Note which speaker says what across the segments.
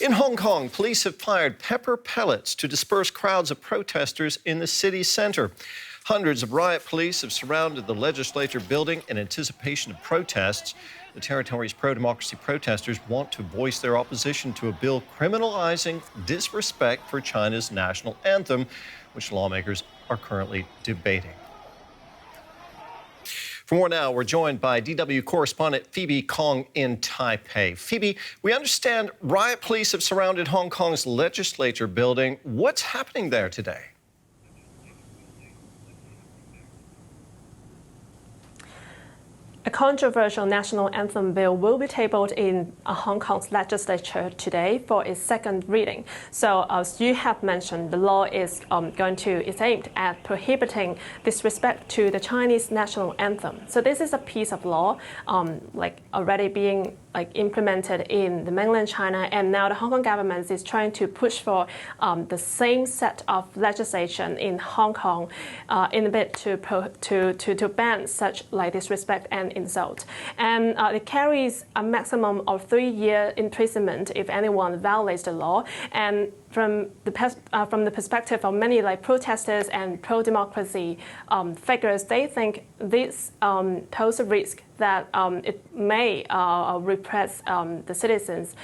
Speaker 1: In Hong Kong, police have fired pepper pellets to disperse crowds of protesters in the city centre. Hundreds of riot police have surrounded the legislature building in anticipation of protests. The territory's pro-democracy protesters want to voice their opposition to a bill criminalizing disrespect for China's national anthem, which lawmakers are currently debating. For more now, we're joined by DW correspondent Phoebe Kong in Taipei. Phoebe, we understand riot police have surrounded Hong Kong's legislature building. What's happening there today?
Speaker 2: A controversial national anthem bill will be tabled in Hong Kong's legislature today for its second reading. So, as you have mentioned, the law is aimed at prohibiting disrespect to the Chinese national anthem. So, this is a piece of law, already being implemented in the mainland China, and now the Hong Kong government is trying to push for the same set of legislation in Hong Kong in a bid to ban such disrespect and insult. And it carries a maximum of 3-year imprisonment if anyone violates the law. And from the perspective of many protesters and pro-democracy figures, they think this poses a risk that it may repress the citizens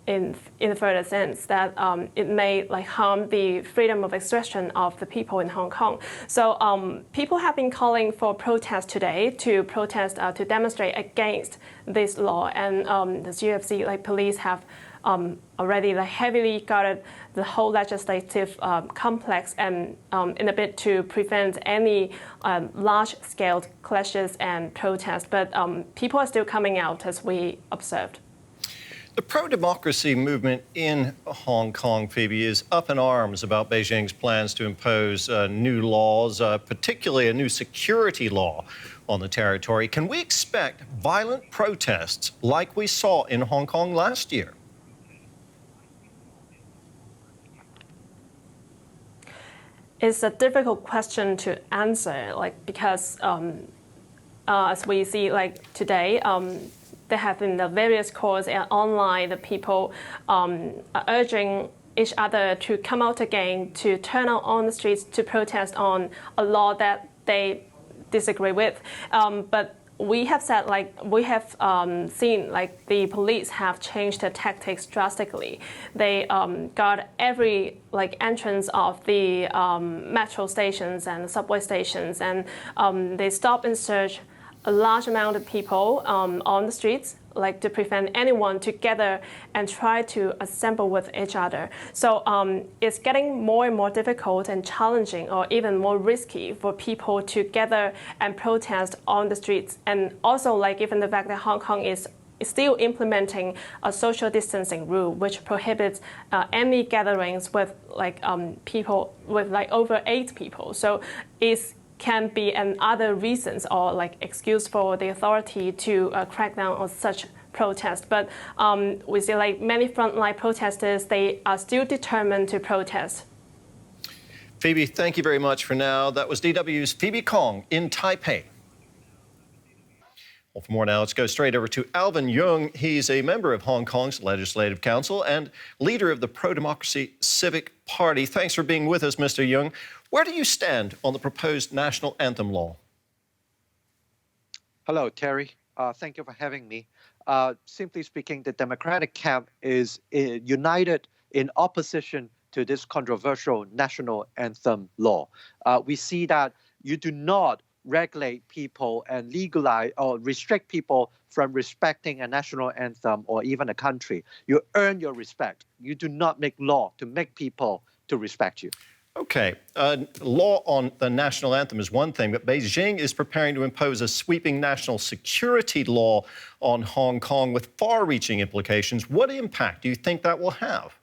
Speaker 2: in a further sense, that it may harm the freedom of expression of the people in Hong Kong. So people have been calling for protest today to demonstrate against this law, and the GFC police have already heavily guarded the whole legislative complex, and in a bid to prevent any large-scale clashes and protests. But people are still coming out, as we observed.
Speaker 1: The pro-democracy movement in Hong Kong, Phoebe, is up in arms about Beijing's plans to impose new laws, particularly a new security law on the territory. Can we expect violent protests like we saw in Hong Kong last year?
Speaker 2: It's a difficult question to answer, because as we see today, there have been the various calls and online, the people are urging each other to come out again, to turn out on the streets to protest on a law that they disagree with. But we have said, seen the police have changed their tactics drastically. They guard every entrance of the metro stations and subway stations, and they stop and search a large amount of people on the streets, to prevent anyone to gather and try to assemble with each other. So it's getting more and more difficult and challenging, or even more risky, for people to gather and protest on the streets. And also, given the fact that Hong Kong is still implementing a social distancing rule, which prohibits any gatherings with people with over 8 people. So can be other reasons or excuse for the authority to crack down on such protests. But we see many frontline protesters, they are still determined to protest.
Speaker 1: Phoebe, thank you very much for now. That was DW's Phoebe Kong in Taipei. Well, for more now, let's go straight over to Alvin Yeung. He's a member of Hong Kong's Legislative Council and leader of the pro-democracy Civic Party. Thanks for being with us, Mr. Yeung. Where do you stand on the proposed national anthem law?
Speaker 3: Hello, Terry. Thank you for having me. Simply speaking, the Democratic camp is united in opposition to this controversial national anthem law. We see that you do not regulate people and legalize or restrict people from respecting a national anthem or even a country. You earn your respect. You do not make law to make people to respect you.
Speaker 1: Okay, law on the national anthem is one thing, but Beijing is preparing to impose a sweeping national security law on Hong Kong with far-reaching implications. What impact do you think that will have?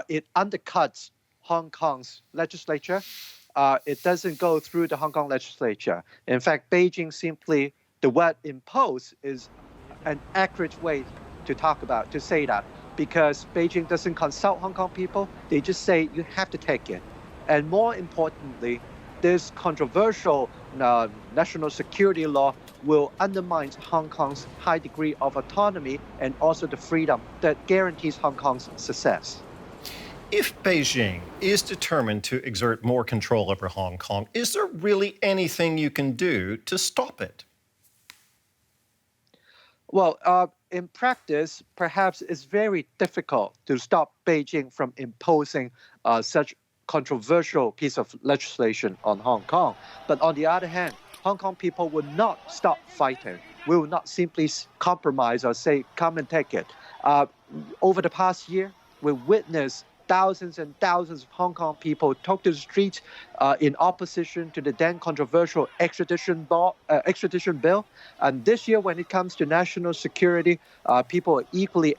Speaker 3: It undercuts Hong Kong's legislature. It doesn't go through the Hong Kong legislature. In fact, Beijing simply, the word impose is an accurate way to say that, because Beijing doesn't consult Hong Kong people. They just say you have to take it. And more importantly, this controversial national security law will undermine Hong Kong's high degree of autonomy and also the freedom that guarantees Hong Kong's success.
Speaker 1: If Beijing is determined to exert more control over Hong Kong, is there really anything you can do to stop it?
Speaker 3: Well, in practice, perhaps it's very difficult to stop Beijing from imposing such controversial piece of legislation on Hong Kong. But on the other hand, Hong Kong people will not stop fighting. We will not simply compromise or say, come and take it. Over the past year, we witnessed thousands and thousands of Hong Kong people took to the streets in opposition to the then controversial extradition bill. And this year, when it comes to national security, people are equally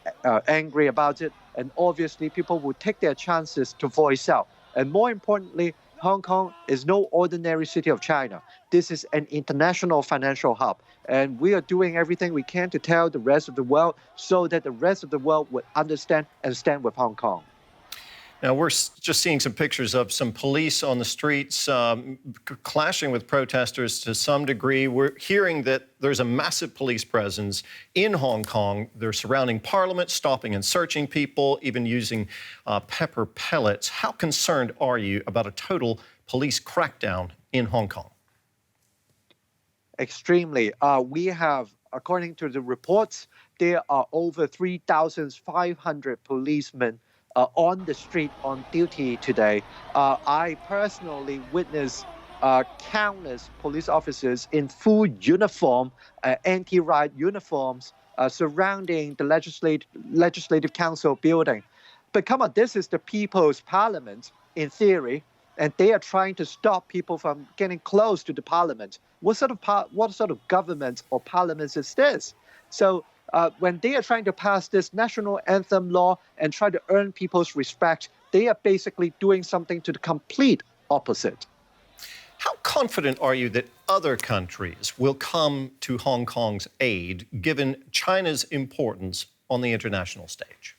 Speaker 3: angry about it. And obviously, people will take their chances to voice out. And more importantly, Hong Kong is no ordinary city of China. This is an international financial hub. And we are doing everything we can to tell the rest of the world so that the rest of the world would understand and stand with Hong Kong.
Speaker 1: Now, we're just seeing some pictures of some police on the streets clashing with protesters to some degree. We're hearing that there's a massive police presence in Hong Kong. They're surrounding Parliament, stopping and searching people, even using pepper pellets. How concerned are you about a total police crackdown in Hong Kong?
Speaker 3: Extremely. We have, according to the reports, there are over 3,500 policemen on the street on duty today. I personally witnessed countless police officers in full uniform, anti-riot uniforms, surrounding the Legislative Council building. But come on, this is the People's Parliament, in theory, and they are trying to stop people from getting close to the Parliament. What sort of government or parliament is this? So when they are trying to pass this national anthem law and try to earn people's respect, they are basically doing something to the complete opposite.
Speaker 1: How confident are you that other countries will come to Hong Kong's aid, given China's importance on the international stage?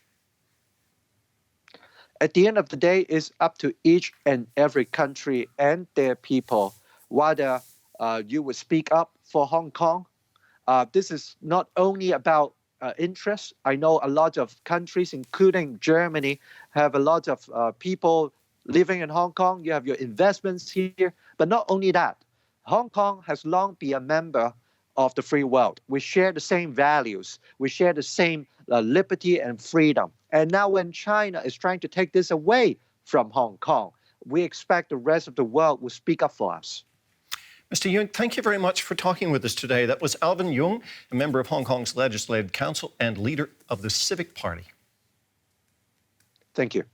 Speaker 3: At the end of the day, it's up to each and every country and their people whether you would speak up for Hong Kong. This is not only about interest. I know a lot of countries, including Germany, have a lot of people living in Hong Kong. You have your investments here. But not only that, Hong Kong has long been a member of the free world. We share the same values. We share the same liberty and freedom. And now when China is trying to take this away from Hong Kong, we expect the rest of the world will speak up for us.
Speaker 1: Mr. Yung, thank you very much for talking with us today. That was Alvin Yung, a member of Hong Kong's Legislative Council and leader of the Civic Party.
Speaker 3: Thank you.